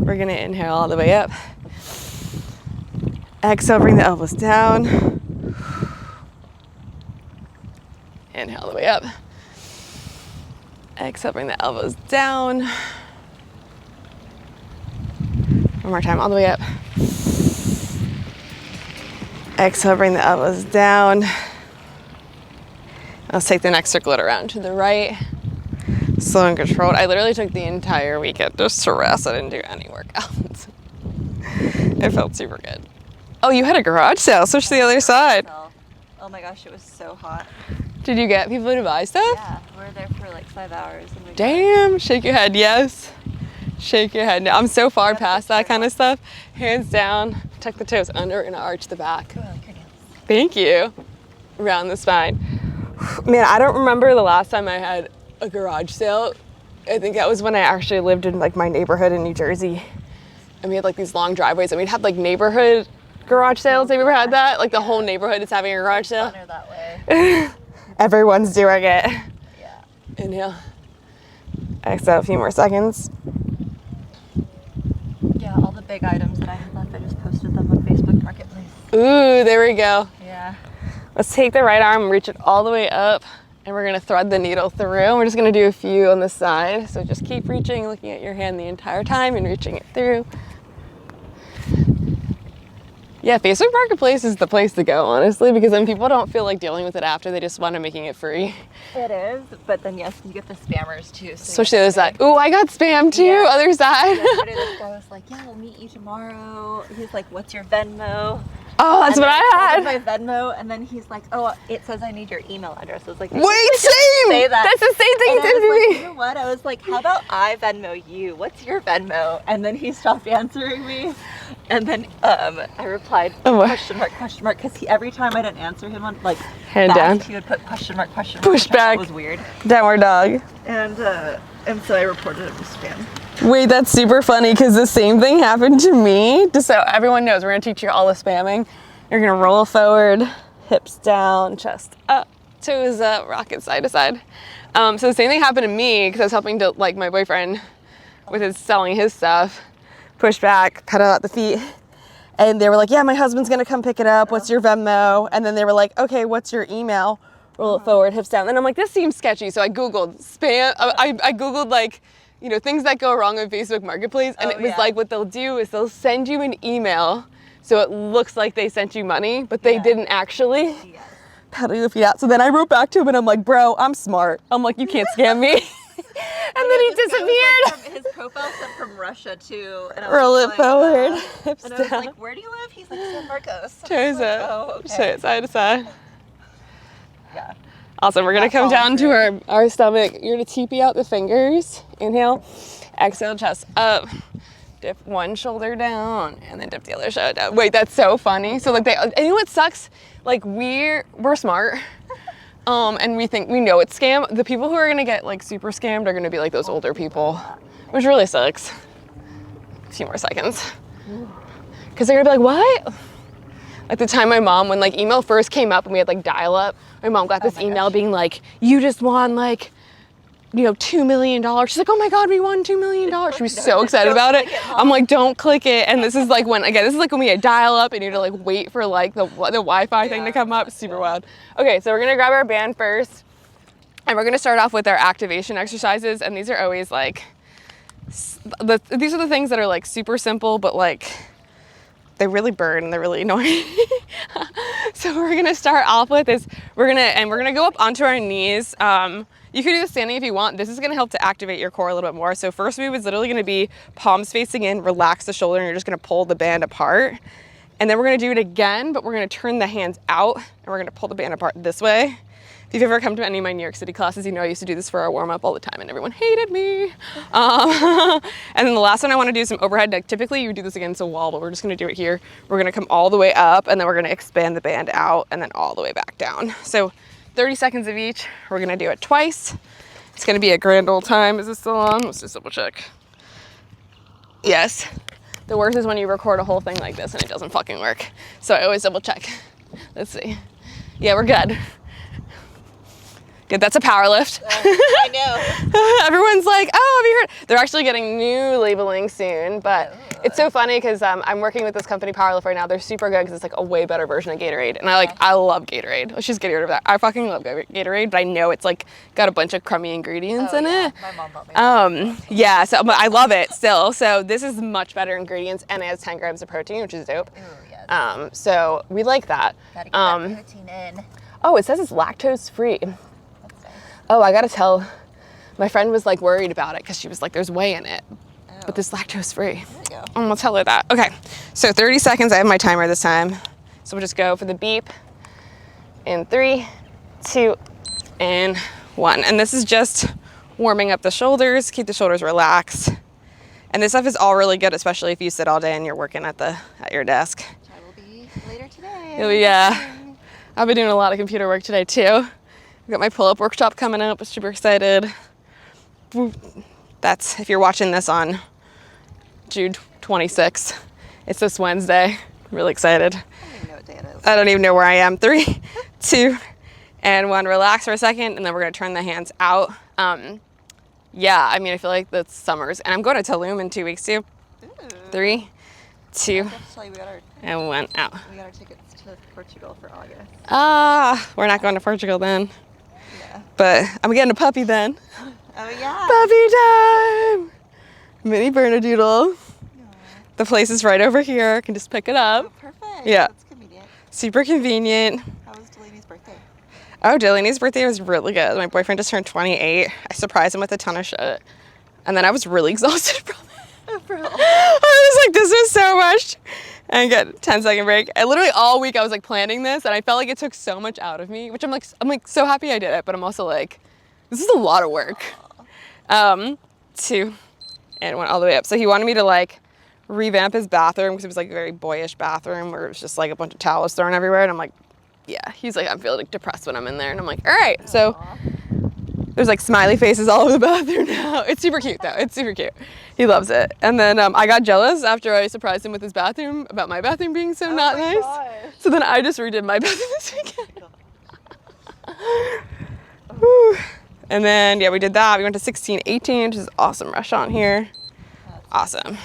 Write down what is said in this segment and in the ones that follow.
We're gonna inhale all the way up. Exhale, bring the elbows down. Inhale all the way up. Exhale, bring the elbows down. One more time, all the way up. Exhale, bring the elbows down. Let's take the next circlet around to the right. Slow and controlled. I literally took the entire weekend just to rest. I didn't do any workouts. It felt super good. Oh, you had a garage sale. Switch to the other side. Oh my gosh, it was so hot. Did you get people to buy stuff? Yeah, we were there for like 5 hours. And Damn, shake your head, yes. Shake your head no. I'm so far past that kind of stuff. Hands down, tuck the toes under and arch the back. Oh, I like your nails. Thank you. Around the spine. Man, I don't remember the last time I had a garage sale. I think that was when I actually lived in like my neighborhood in New Jersey. And we had like these long driveways and we'd have like neighborhood garage sales. Have you ever had that? Like the whole neighborhood is having a garage sale. Funner that way. Everyone's doing it. Yeah. Inhale. Exhale, a few more seconds. Yeah, all the big items that I had left, I just posted them on Facebook Marketplace. Ooh, there we go. Yeah. Let's take the right arm and reach it all the way up. And we're gonna thread the needle through. We're just gonna do a few on the side. So just keep reaching, looking at your hand the entire time and reaching it through. Yeah, Facebook Marketplace is the place to go, honestly, because then people don't feel like dealing with it after. They just want to making it free. It is, but then yes, you get the spammers too. So especially the other side. Ooh, I got spammed too, Yeah. other side. Yesterday this guy was like, yeah, we'll meet you tomorrow. He's like, what's your Venmo? Oh, that's and what I told had. him my Venmo, and then he's like, oh, it says I need your email address. I was like, Wait, same! say that. That's the same thing And he I did was to like, me. you know what? I was like, how about I Venmo you? What's your Venmo? And then he stopped answering me. And then I replied, question mark, because every time I didn't answer him on like Hand down. he would put question mark. Push back. That was weird. Downward dog. And so I reported him as spam. Wait, that's super funny because the same thing happened to me. Just so everyone knows, we're gonna teach you all the spamming. You're gonna roll forward, hips down, chest up, toes up, rock it side to side. So the same thing happened to me because I was helping to like my boyfriend with his selling his stuff. Push back, pedal out the feet. And they were like, yeah, my husband's gonna come pick it up. What's your Venmo? And then they were like, okay, what's your email? Roll it forward, hips down. And I'm like, this seems sketchy. So I Googled spam. I Googled like, you know, things that go wrong on Facebook Marketplace. And it was like, what they'll do is they'll send you an email so it looks like they sent you money, but they didn't actually. Yes. Pedal your feet out. So then I wrote back to him and I'm like, bro, I'm smart. I'm like, you can't scam me. And then he disappeared. His profile said from Russia too. And I Roll it like, forward, hips and I was down. like, where do you live? He's like, San Marcos. Toes Like, up, oh, okay. side to side. Yeah. Awesome, we're gonna come down to our stomach. You're gonna TP out the fingers. Inhale, exhale, chest up. Dip one shoulder down and then dip the other shoulder down. Wait, that's so funny. So like and you know what sucks? Like we're smart. And we think we know it's scam. The people who are gonna get like super scammed are gonna be like those older people, which really sucks. A few more seconds. Cause they're gonna be like, what? Like the time my mom, when like email first came up and we had like dial up, my mom got this email being like, you just won like, you know, $2 million. She's like, oh my God, we won $2 million. She was so excited about it. I'm like, don't click it. And this is like when, again, this is like when we had dial up and you had to like wait for like the Wi-Fi thing to come up. Super wild. Okay, so we're gonna grab our band first and we're gonna start off with our activation exercises. And these are always like, these are the things that are like super simple, but like, they really burn and they're really annoying. So we're gonna start off with is, we're gonna go up onto our knees. You can do this standing if you want. This is gonna help to activate your core a little bit more. So first move is literally gonna be palms facing in, relax the shoulder, and you're just gonna pull the band apart. And then we're gonna do it again, but we're gonna turn the hands out and we're gonna pull the band apart this way. If you've ever come to any of my New York City classes, you know I used to do this for our warm up all the time and everyone hated me. And then the last one I wanna do is some overhead. Like typically you do this against a wall, but we're just gonna do it here. We're gonna come all the way up and then we're gonna expand the band out and then all the way back down. So 30 seconds of each. We're gonna do it twice. It's gonna be a grand old time. Is this still on? Let's just double check. Yes. The worst is when you record a whole thing like this and it doesn't fucking work. So I always double check. Let's see. Yeah, we're good. Good, that's a power lift. I know. Everyone's like, oh, have you heard? They're actually getting new labeling soon, but it's so funny because I'm working with this company, Powerlift, right now. They're super good because it's like a way better version of Gatorade. And I love Gatorade. Let's just get rid of that. I fucking love Gatorade, but I know it's like got a bunch of crummy ingredients in it. My mom bought me that. Yeah, so I love it still. So this is much better ingredients and it has 10 grams of protein, which is dope. Ooh, yes. So we like that. Gotta get that protein in. Oh, it says it's lactose free. That's nice. Oh, I gotta tell, my friend was like worried about it because she was like, there's whey in it, but this lactose free. There you go. I'm gonna tell her that. Okay, so 30 seconds, I have my timer this time. So we'll just go for the beep in 3, 2, and 1. And this is just warming up the shoulders, keep the shoulders relaxed. And this stuff is all really good, especially if you sit all day and you're working at your desk. Which I will be later today. Yeah, I'll be doing a lot of computer work today too. I've got my pull-up workshop coming up. I'm super excited. That's, if you're watching this on June 26th, it's this Wednesday. I'm really excited. I don't even know what day it is. I don't even know where I am. 3, 2, and 1. Relax for a second, and then we're gonna turn the hands out. Yeah, I mean, I feel like that's summers, and I'm going to Tulum in 2 weeks too. Ooh. 3, 2, I have to tell you, and 1 out. we got our tickets to Portugal for August. We're not going to Portugal then, Yeah. but I'm getting a puppy then. Oh yeah. Puppy time! Mini Bernedoodle. The place is right over here. I can just pick it up. Oh, perfect. Yeah. That's convenient. Super convenient. How was Delaney's birthday? Oh, Delaney's birthday was really good. My boyfriend just turned 28. I surprised him with a ton of shit. And then I was really exhausted from it. I was like, this is so much. And I get a 10-second break. And literally all week I was like planning this and I felt like it took so much out of me, which I'm like so happy I did it, but I'm also like, this is a lot of work. 2, and 1 all the way up. So he wanted me to like revamp his bathroom because it was like a very boyish bathroom where it was just like a bunch of towels thrown everywhere. And I'm like, yeah, he's like, I'm feeling like depressed when I'm in there. And I'm like, all right. So there's like smiley faces all over the bathroom now. It's super cute though. It's super cute. He loves it. And then I got jealous after I surprised him with his bathroom about my bathroom being so not nice. Gosh. So then I just redid my bathroom this weekend. Whew. And then, yeah, we did that. We went to 1618, which is an awesome restaurant here. Awesome.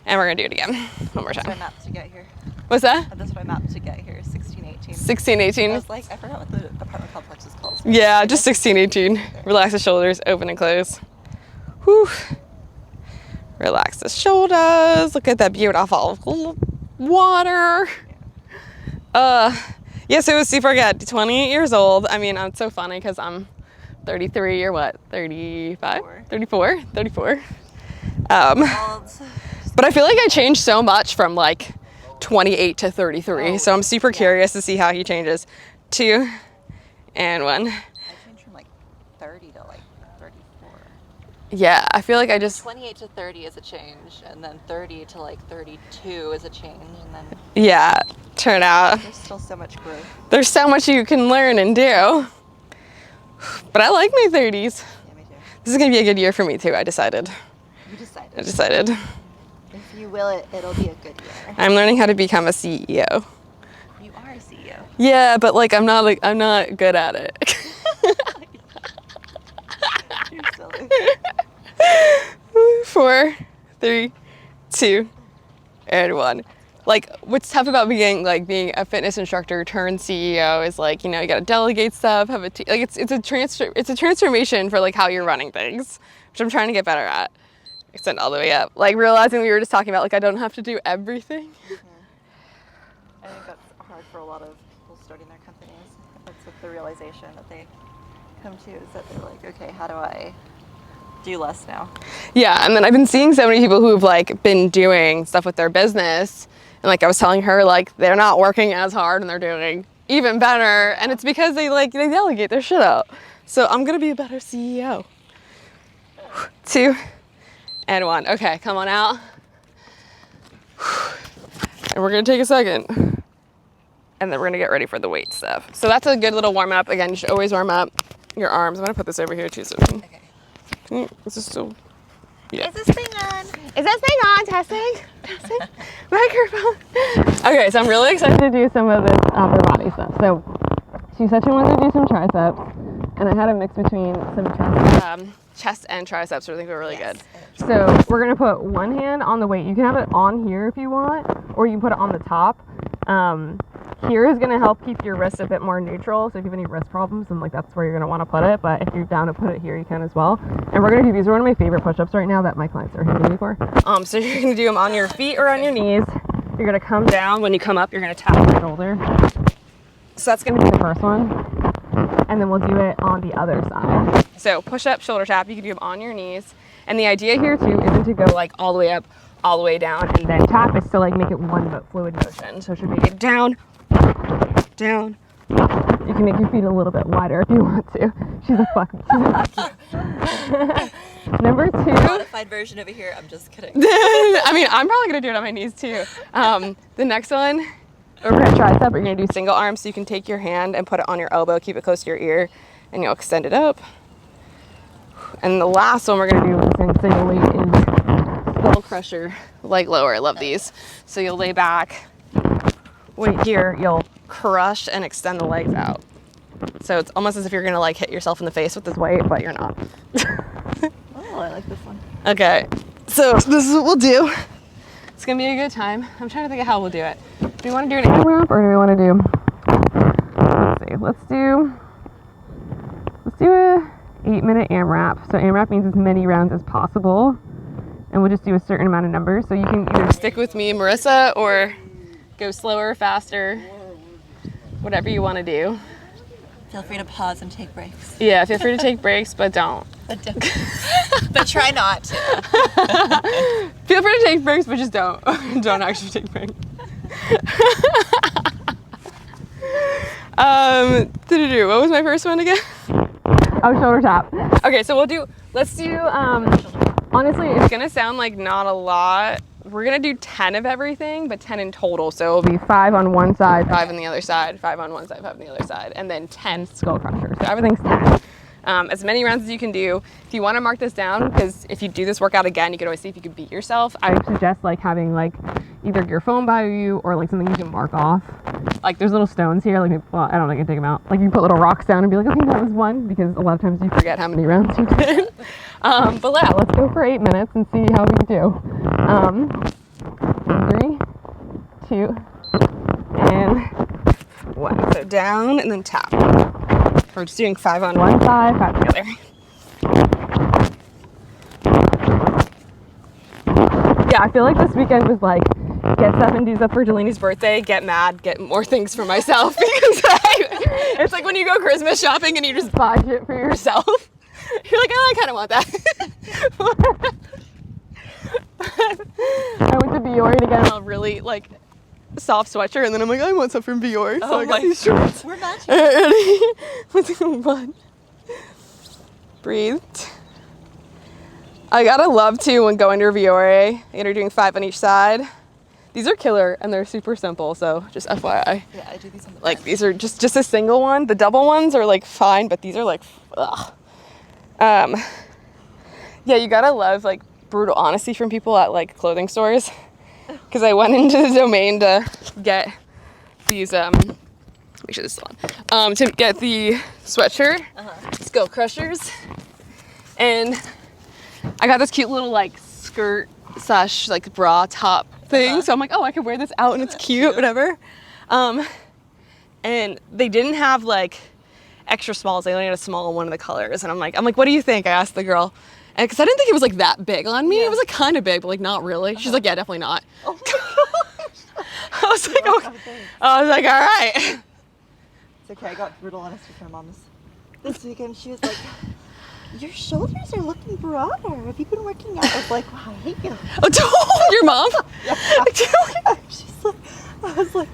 And we're gonna do it again one more That's time. my map to get here. What's that? That's my map to get here. 1618. 1618. I was like, I forgot what the apartment complex is called. Yeah, just 1618. Relax the shoulders, open and close. Whew. Relax the shoulders. Look at that beautiful water. Yeah, so it was super good. 28 years old. I mean, it's so funny because I'm 33 or what? 35? 34. But I feel like I changed so much from like 28 to 33. So I'm super curious to see how he changes. 2, and 1. I changed from like 30 to like 34. Yeah, I feel like I just... 28 to 30 is a change, and then 30 to like 32 is a change, and then... Yeah, turn out. There's still so much growth. There's so much you can learn and do. But I like my 30s. Yeah, me too. This is gonna be a good year for me too, I decided. You decided. I decided. If you will it, it'll be a good year. I'm learning how to become a CEO. You are a CEO. Yeah, but like I'm not good at it. You're silly. 4, 3, 2, and 1. Like, what's tough about being a fitness instructor turned CEO is like, you know, you gotta delegate stuff, have a team. Like it's a transformation for like how you're running things, which I'm trying to get better at. Extend all the way up. Like realizing we were just talking about like I don't have to do everything. I think that's hard for a lot of people starting their companies. That's like the realization that they come to is that they're like, okay, how do I do less now? Yeah, and then I've been seeing so many people who've like been doing stuff with their business, and like I was telling her, like they're not working as hard and they're doing even better, and it's because they delegate their shit out. So I'm gonna be a better CEO. 2, and 1. Okay, come on out. And we're gonna take a second, and then we're gonna get ready for the weight stuff. So that's a good little warm up. Again, you should always warm up your arms. I'm gonna put this over here too. So is this still? Yeah. Is this thing on? Is this thing on? Testing? Testing? Microphone. Okay, so I'm really excited to do some of this upper body stuff. So she said she wanted to do some triceps. and I had a mix between some chest and triceps, which I think were really good. So we're gonna put one hand on the weight. You can have it on here if you want, or you can put it on the top. Here is gonna help keep your wrist a bit more neutral. So if you have any wrist problems, then like that's where you're gonna want to put it. But if you're down to put it here, you can as well. And we're gonna do these. Are one of my favorite push-ups right now that my clients are hitting me for. So you're gonna do them on your feet or on your knees. You're gonna come down. When you come up, you're gonna tap your shoulder. So that's gonna be the first one. And then we'll do it on the other side. So push up, shoulder tap. You can do them on your knees. And the idea here too isn't to go like all the way up, all the way down, and then tap. Is to like make it one fluid motion. So it should make it down, down. You can make your feet a little bit wider if you want to. She's a fuck. Number 2. Modified version of it here. I'm just kidding. I mean, I'm probably gonna do it on my knees too. The next one, overhead tricep. You're gonna do single arm, so you can take your hand and put it on your elbow, keep it close to your ear, and you'll extend it up. And the last one we're gonna do since single weight is skull crusher, leg lower. I love these. So you'll lay back, weight here, you'll crush and extend the legs out. So it's almost as if you're gonna like hit yourself in the face with this weight, but you're not. Oh, I like this one. Okay, so this is what we'll do. It's gonna be a good time. I'm trying to think of how we'll do it. Do we want to do an AMRAP or do we want to do? Let's do a 8-minute AMRAP. So AMRAP means as many rounds as possible, and we'll just do a certain amount of numbers. So you can either stick with me, Marissa, or go slower, faster, whatever you want to do. Feel free to pause and take breaks. Yeah, feel free to take breaks, but don't. But try not to. Feel free to take breaks, but just don't. Don't actually take breaks. What was my first one again? Oh, shoulder tap. Okay, so let's do, honestly, it's gonna sound like not a lot. We're gonna do 10 of everything, but 10 in total. So it'll be 5 on one side, 5 on the other side, 5 on one side, 5 on the other side, and then 10 skull crushers. So everything's 10. As many rounds as you can do. If you want to mark this down, because if you do this workout again, you can always see if you can beat yourself. I suggest like having like either your phone by you or like something you can mark off. Like there's little stones here, like, well, I don't know, you can take them out. Like you can put little rocks down and be like, okay, that was one, because a lot of times you forget how many rounds you did. But yeah, let's go for 8 minutes and see how we do. 3, 2, and 1. So down and then tap. We're just doing 5 on one side, 5 on the other. Yeah, I feel like this weekend was like, get 70s up for Delaney's birthday, get mad, get more things for myself. Because it's like when you go Christmas shopping and you just buy shit for yourself. You're like, oh, I kind of want that. I went to Biore to get a really like soft sweatshirt, and then I'm like, I want some from Biore, so I got these shorts. We're matching. Ready? Let's go. 1. Breathe. I gotta love too when going to Biore and you're doing 5 on each side. These are killer and they're super simple, so just FYI. Yeah, I do these on the like these are just a single one. The double ones are like fine, but these are like, ugh. Yeah, you gotta love like brutal honesty from people at like clothing stores. Because I went into the Domain to get these, make sure this is on, to get the sweatshirt, Skull Crushers, and I got this cute little like skirt slash like bra top thing, so I'm like, oh, I could wear this out and it's cute, whatever. And they didn't have like extra smalls, they only had a small in one of the colors, and I'm like, what do you think? I asked the girl. Because I didn't think it was like that big on me. Yeah. It was like kind of big, but like not really. She's like, yeah, definitely not. Oh my gosh. I was like, all right. It's okay. I got brutal honesty from my mom this weekend. She was like, your shoulders are looking broader. Have you been working out? I was like, wow, I hate you. Oh, your mom? Yeah. She's like, I was like,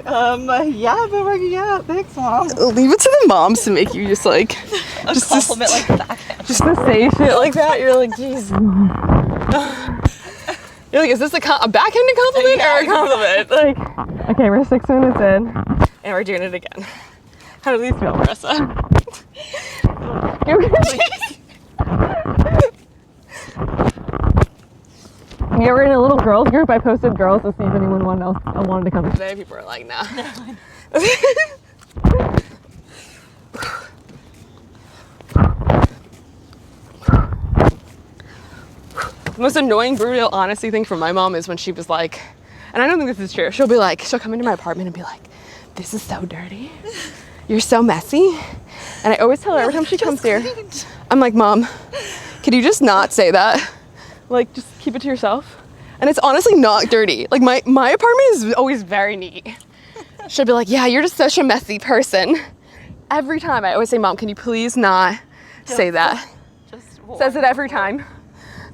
yeah, I've been working out. Thanks, Mom. Leave it to the moms to make you just like a compliment like that. Just to say shit like that. You're like, jeez. You're like, is this a backhanded compliment or a compliment? Like, okay, we're 6 minutes in and we're doing it again. How do these feel, Marissa? Yeah, we're in a little girls group. I posted girls to see if anyone wanted to come today. People are like, nah. The most annoying, brutal, honesty thing from my mom is when she was like, and I don't think this is true, she'll be like, she'll come into my apartment and be like, this is so dirty. You're so messy. And I always tell her every time she comes here, I'm like, Mom, could you just not say that? Like, just keep it to yourself. And it's honestly not dirty. Like, my apartment is always very neat. She'll be like, yeah, you're just such a messy person. Every time I always say, Mom, can you please not say that? Just Says it every time.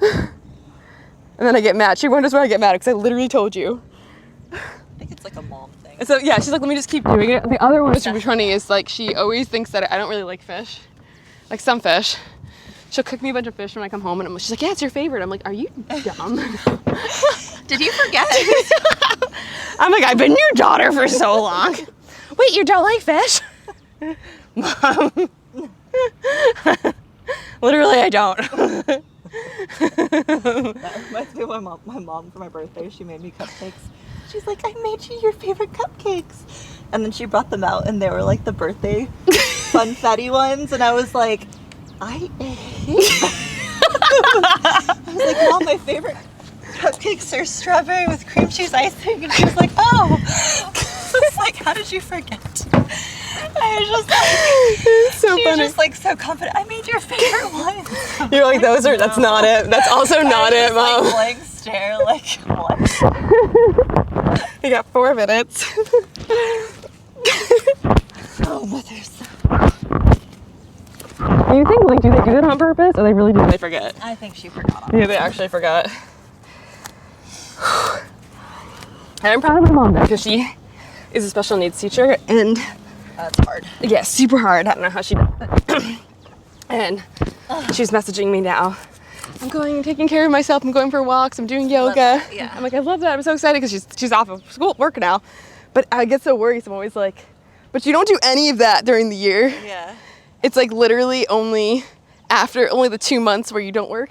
And then I get mad. She wonders why I get mad because I literally told you. I think it's like a mom thing. And so yeah, she's like, let me just keep doing it. The other one, which would be funny, is like she always thinks that I don't really like fish. Like some fish. She'll cook me a bunch of fish when I come home and she's like, yeah, it's your favorite. I'm like, are you dumb? Did you forget? I'm like, I've been your daughter for so long. Wait, you don't like fish? Mom. Literally, I don't. That reminds me of my mom for my birthday. She made me cupcakes. She's like, I made you your favorite cupcakes. And then she brought them out and they were like the birthday funfetti ones. And I was like, I hate them. I was like, Mom, my favorite cupcakes are strawberry with cream cheese icing. And she was like, oh. I was like, how did you forget? I was just like, so she funny. was just like so confident. I made your favorite one. You're like, that's not it. That's also not it, Mom. Like, blank stare, like, what? You got 4 minutes. Oh, mothers. Do you think, like, do they do that on purpose, or they really do? They forget. I think she forgot. Yeah, they actually forgot. And I'm proud of my mom though, because she is a special needs teacher, and That's hard. yeah, super hard. I don't know how she does it. And she's messaging me now. I'm going and taking care of myself. I'm going for walks. I'm doing yoga. Yeah. I'm like, I love that. I'm so excited because she's off of school work now. But I get so worried. So I'm always like, but you don't do any of that during the year. Yeah. It's like literally only after only the 2 months where you don't work.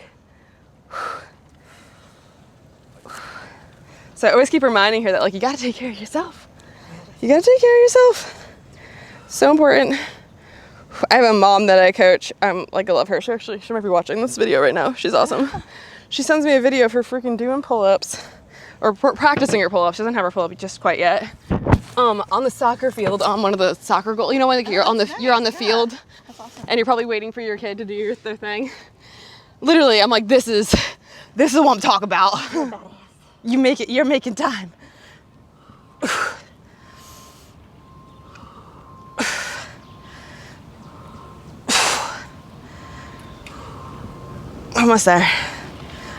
So I always keep reminding her that, like, you gotta take care of yourself. You gotta take care of yourself. So important. I have a mom that I coach. Like, I love her. She might be watching this video right now. She's awesome. She sends me a video of her freaking doing pull-ups, or practicing her pull-ups. She doesn't have her pull-up just quite yet. On the soccer field, on one of the soccer goals. You know, when like, you're on the field, That's awesome. and you're probably waiting for your kid to do their thing. Literally, I'm like, this is what I'm talking about. You're making time. Almost there,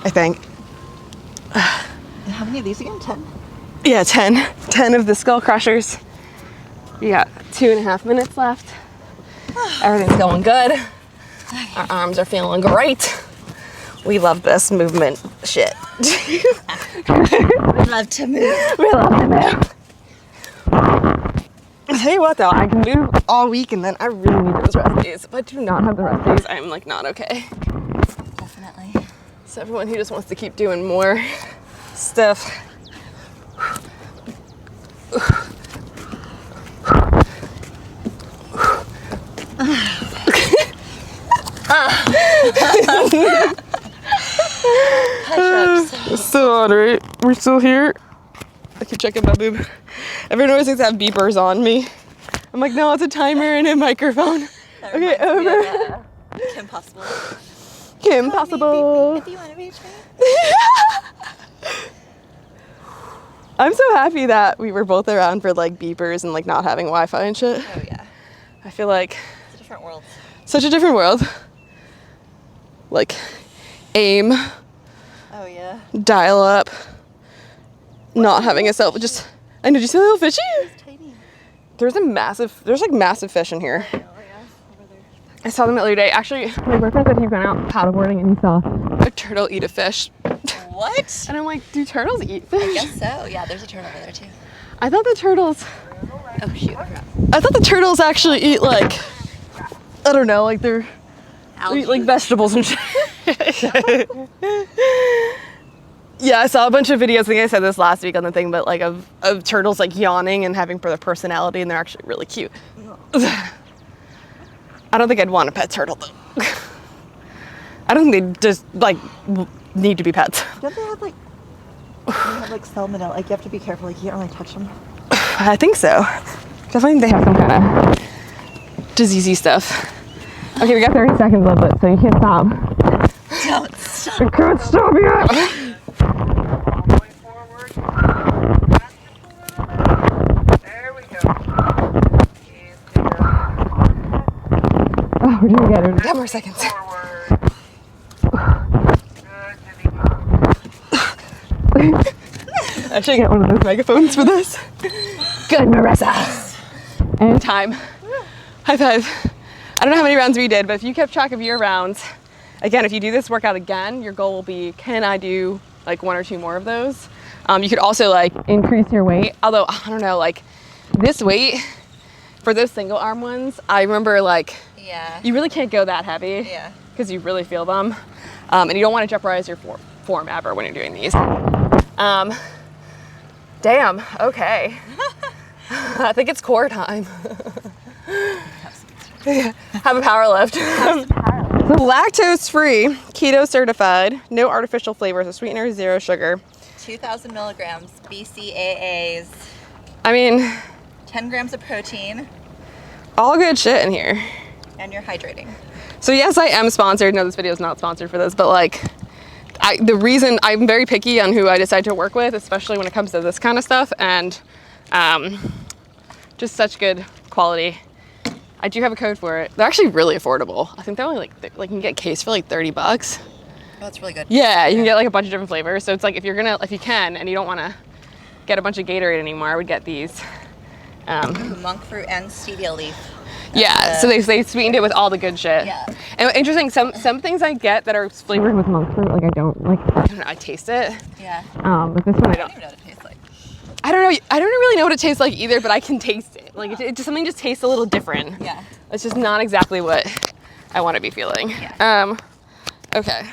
I think. How many of these again? 10? Yeah, 10. 10 of the skull crushers. You got 2.5 minutes left. Everything's going good. Our arms are feeling great. We love this movement shit. We love to move. We love to move. I'll tell you what though, I can move all week and then I really need those rest days. If I do not have the rest days, I'm like not okay. Definitely. So everyone who just wants to keep doing more stuff. It's still on, right? We're still here. I keep checking my boob. Everyone always thinks I have beepers on me. I'm like, no, it's a timer and a microphone. That Okay, reminds me over. of, Kim Possible. Kim Possible. If you want to reach me. I'm so happy that we were both around for like beepers and like not having Wi-Fi and shit. Oh yeah. I feel like It's a different world. such a different world. Like AIM, Oh yeah. dial up, not having a cell. Just, I know. Did you see the little fishy? It's tiny. There's like massive fish in here. Oh yeah. Over there. I saw them the other day. Actually, my boyfriend said he went out paddleboarding and he saw a turtle eat a fish. What? And I'm like, do turtles eat fish? I guess so. Yeah, there's a turtle over there too. I thought the turtles Oh shoot. actually eat like, I don't know, like they eat like vegetables and shit. Yeah, I saw a bunch of videos. I think I said this last week on the thing, but like of turtles like yawning and having their personality, and they're actually really cute. I don't think I'd want a pet turtle though. I don't think they just like need to be pets. Don't they have like salmonella? Like you have to be careful. Like you can't really touch them. I think so. Definitely they have some kind of diseasey stuff. Okay, we got 30 seconds of it, so you can't stop. Don't stop. I can't stop yet. There we go. Oh, we're doing good. 10 more seconds. Forward. I should get one of those megaphones for this. Good, Marissa. And time. High five. I don't know how many rounds we did, but if you kept track of your rounds, again, if you do this workout again, your goal will be, can I do like 1 or 2 more of those? You could also like increase your weight. Although, I don't know, like this weight for those single arm ones, I remember like, Yeah. you really can't go that heavy. Yeah. Because you really feel them. And you don't want to jeopardize your form ever when you're doing these. Damn, okay. I think it's core time. Have a power lift. So lactose free, keto certified, no artificial flavors or sweeteners, 0 sugar. 2,000 milligrams BCAAs. I mean, 10 grams of protein. all good shit in here. And you're hydrating. So yes, I am sponsored. No, this video is not sponsored for this, but like, the reason I'm very picky on who I decide to work with, especially when it comes to this kind of stuff, and just such good quality. I do have a code for it. They're actually really affordable. I think they're only like you can get a case for like $30. Oh, that's really good. Yeah, you can get like a bunch of different flavors. So it's like if you can, and you don't want to get a bunch of Gatorade anymore, I would get these. Monk fruit and stevia leaf. Yeah, so they sweetened it with all the good shit. Yeah. And interesting, some things I get that are flavored with monk fruit, like I don't know, I taste it. Yeah. But this one I I don't. don't even know what it tastes like. I don't really know what it tastes like either, but I can taste it. Like it just something just tastes a little different. Yeah. It's just not exactly what I want to be feeling. Yeah. Okay.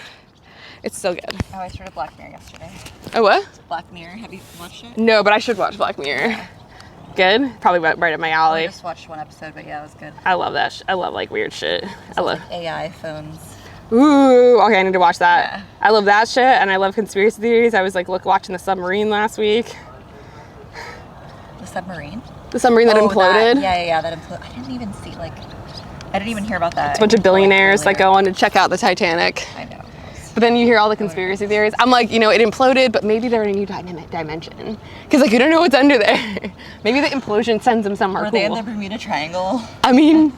It's still good. Oh, I started Black Mirror yesterday. Oh, what? Black Mirror, have you watched it? No, but I should watch Black Mirror. Yeah. Good? Probably right up my I alley. just watched one episode, but yeah, it was good. I love that. I love like weird shit. I love. Like AI phones. Ooh, okay, I need to watch that. Yeah. I love that shit, and I love conspiracy theories. I was like watching the submarine last week. The submarine? The submarine that imploded. Yeah, that imploded. I didn't even see, I didn't even hear about that. It's a bunch of billionaires that go on to check out the Titanic. I know. But then you hear all the conspiracy theories. I'm like, it imploded, but maybe they're in a new dimension. Because like you don't know what's under there. Maybe the implosion sends them somewhere Were cool. they in the Bermuda Triangle? I mean,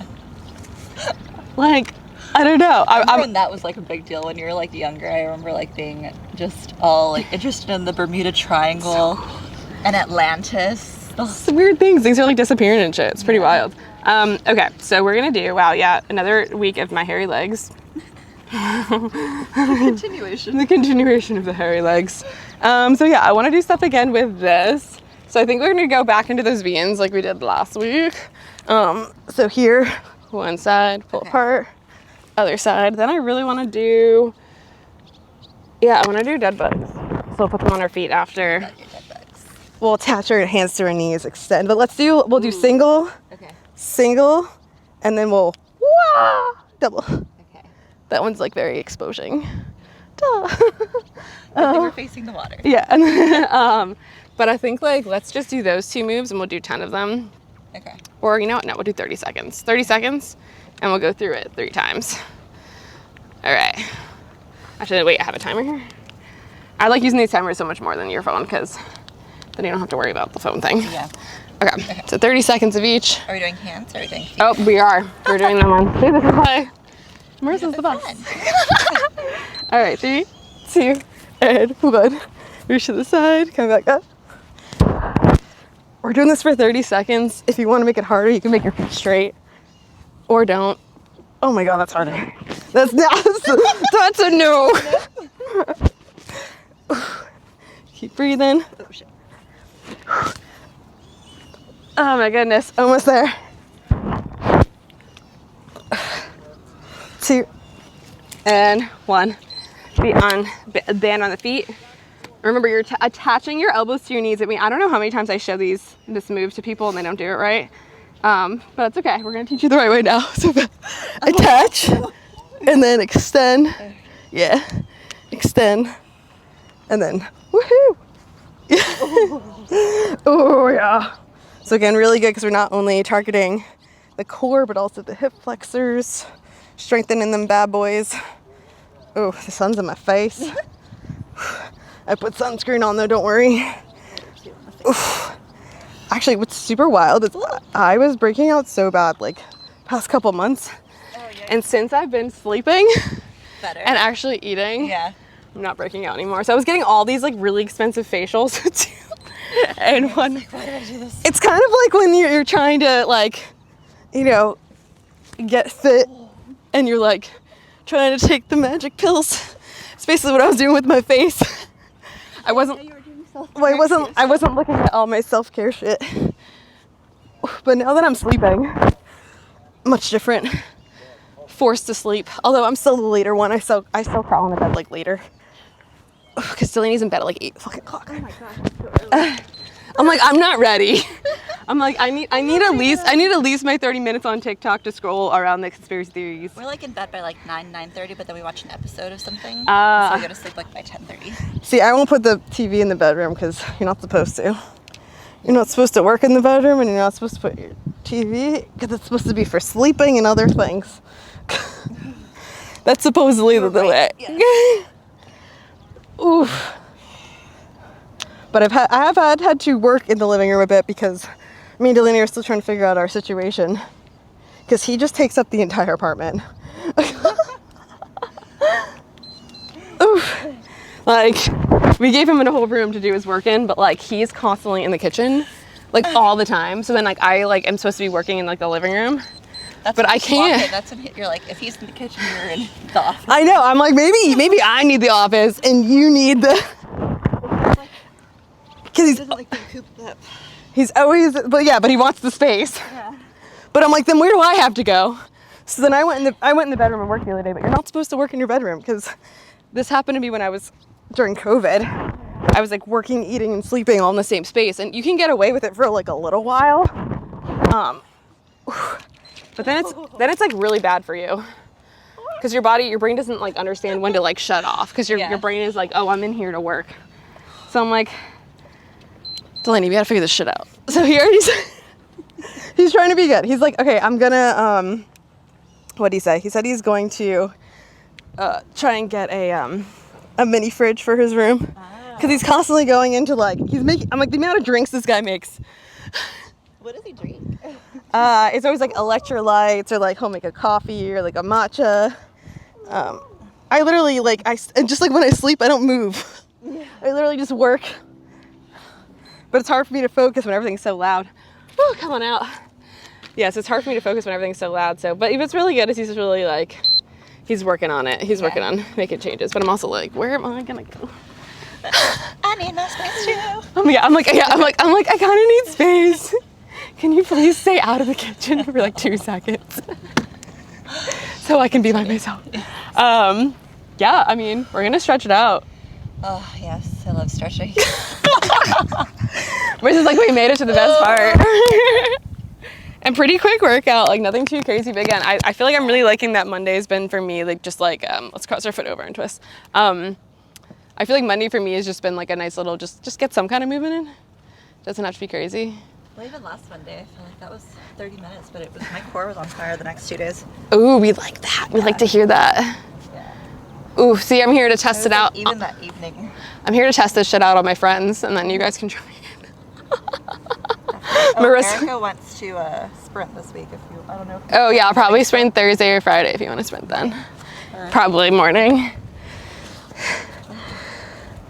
like, I don't know. I remember when that was like a big deal when you were like younger. I remember like being just all like interested in the Bermuda Triangle and Atlantis. Some weird things. Things are like disappearing and shit. It's pretty wild. Okay, so we're gonna do, another week of my hairy legs. Continuation. The continuation of the hairy legs. So yeah, I want to do stuff again with this. So I think we're gonna go back into those V-ins like we did last week. So here, one side, pull apart, other side. Then I really want to do, I want to do dead bugs. So we'll put them on our feet after. We'll attach our hands to our knees, extend. But we'll do single, single, and then we'll double. That one's like very exposing. Duh. They were facing the water. Yeah. And but I think let's just do those 2 moves and we'll do 10 of them. Okay. Or you know what? No, we'll do 30 seconds. 30 seconds and we'll go through it 3 times. All right. Actually, wait, I have a timer here. I like using these timers so much more than your phone because then you don't have to worry about the phone thing. Yeah. Okay. So 30 seconds of each. Are we doing hands or are we doing feet? Oh, we are. We're doing them on. See, this is why Marissa's the best. All right, 3, 2, and hold on. Reach to the side, come back up. We're doing this for 30 seconds. If you want to make it harder, you can make your feet straight or don't. Oh my God, that's harder. That's a no. Keep breathing. Oh, shit. Oh my goodness, almost there. 2 and 1. Band on the feet. Remember, you're attaching your elbows to your knees. I mean, I don't know how many times I show this move to people and they don't do it right. But it's okay. We're gonna teach you the right way now. So attach and then extend. Yeah. Extend. And then woohoo! Oh yeah. So again, really good because we're not only targeting the core but also the hip flexors, strengthening them bad boys. Oh, the sun's in my face. I put sunscreen on though, don't worry. Oof. Actually, what's super wild is I was breaking out so bad like past couple months. And since I've been sleeping and actually eating, I'm not breaking out anymore. So I was getting all these like really expensive facials and one. Why did I do this? It's kind of like when you're trying to like, you know, get fit and you're like trying to take the magic pills. It's basically what I was doing with my face. I wasn't looking at all my self-care shit. But now that I'm sleeping, much different. Forced to sleep. Although I'm still the later one. I still crawl into bed like later. Because Delaney's in bed at like 8 fucking o'clock. Oh my gosh. I'm like, I'm not ready. I'm like, I need at least my 30 minutes on TikTok to scroll around the conspiracy theories. We're like in bed by like 9:30, but then we watch an episode of something. So we go to sleep like by 10:30. See, I won't put the TV in the bedroom because you're not supposed to. You're not supposed to work in the bedroom, and you're not supposed to put your TV because it's supposed to be for sleeping and other things. That's supposedly the way. Yeah. Oof. But I have had to work in the living room a bit because me and Delaney are still trying to figure out our situation. Because he just takes up the entire apartment. Oof. Like, we gave him a whole room to do his work in, but like he's constantly in the kitchen, like all the time. So then like I like am supposed to be working in like the living room. But I can't. That's when you're like, if he's in the kitchen, you're in the office. I know. I'm like, maybe I need the office and you need the. Because he doesn't like being cooped up. He's always, but he wants the space. Yeah. But I'm like, then where do I have to go? So then I went in the bedroom and worked the other day. But you're not supposed to work in your bedroom because this happened to me when I was during COVID. I was like working, eating, and sleeping all in the same space, and you can get away with it for like a little while. But then it's like really bad for you because your brain doesn't like understand when to like shut off because your brain is like, oh, I'm in here to work. So I'm like, Delaney, we gotta figure this shit out. So he's trying to be good. He's like, okay, I'm gonna what'd he say? He said he's going to try and get a mini fridge for his room because he's constantly going into like I'm like the amount of drinks this guy makes. What does he drink? It's always like electrolytes or like he'll make a coffee or like a matcha. I literally and just like when I sleep, I don't move. Yeah. I literally just work. But it's hard for me to focus when everything's so loud. Oh, come on out. Yes, it's hard for me to focus when everything's so loud. So, but what's really good is he's really like, he's working on it. He's working on making changes. But I'm also like, where am I gonna go? I need no space too. I'm like, I kind of need space. Can you please stay out of the kitchen for like 2 seconds? So I can be by myself. Yeah, I mean, we're gonna stretch it out. Oh, yes, I love stretching. Which is like, we made it to the best part. And pretty quick workout, like nothing too crazy. But again, I feel like I'm really liking that Monday's been for me, like just like, let's cross our foot over and twist. I feel like Monday for me has just been like a nice little, just get some kind of movement in. Doesn't have to be crazy. Well, even last Monday, I feel like that was 30 minutes, but my core was on fire the next 2 days. Ooh, we like that. We like to hear that. Yeah. Ooh, see, I'm here to test it out. Even that evening. I'm here to test this shit out on my friends, and then you guys can try it. Marissa. Erica wants to sprint this week. I don't know. Oh yeah, I'll probably sprint Thursday or Friday if you want to sprint then. Probably morning.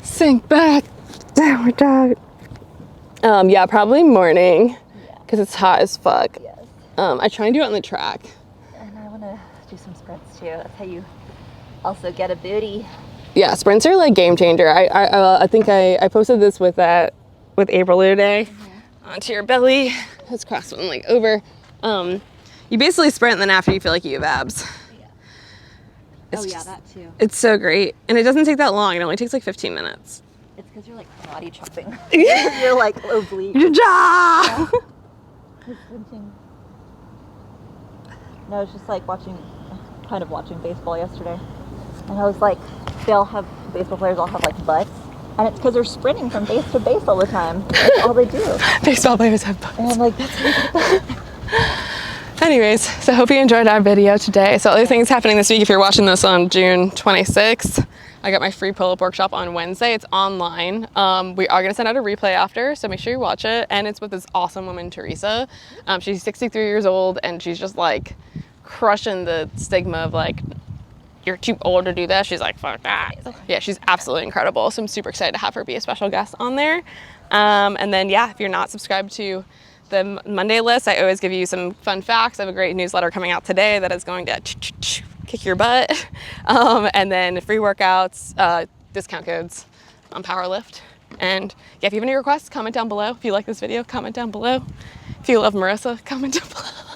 Sink back, downward dog. Yeah, probably morning, because it's hot as fuck. Yes. I try and do it on the track. And I want to do some sprints too. That's how you also get a booty. Yeah, sprints are like game changer. I think I posted this with April today. Onto your belly. Let's cross one leg over. You basically sprint, and then after you feel like you have abs. Yeah. That too. It's so great, and it doesn't take that long. It only takes like 15 minutes. It's because you're like body chopping. You're like oblique. Ja! Sprinting. No, I was just like watching baseball yesterday. And I was like, baseball players all have like butts. And it's because they're sprinting from base to base all the time. That's all they do. Baseball players have butts. And I'm like, that's Anyways, so hope you enjoyed our video today. So other things happening this week, if you're watching this on June 26th, I got my free pull-up workshop on Wednesday. It's online. We are gonna send out a replay after, so make sure you watch it. And it's with this awesome woman, Teresa. She's 63 years old and she's just like crushing the stigma of like, you're too old to do this. She's like, fuck that. Yeah, she's absolutely incredible. So I'm super excited to have her be a special guest on there. And then yeah, if you're not subscribed to the Monday list, I always give you some fun facts. I have a great newsletter coming out today that is going to kick your butt. And then free workouts, discount codes on Powerlift. And yeah, if you have any requests, comment down below. If you like this video, comment down below. If you love Marissa, comment down below.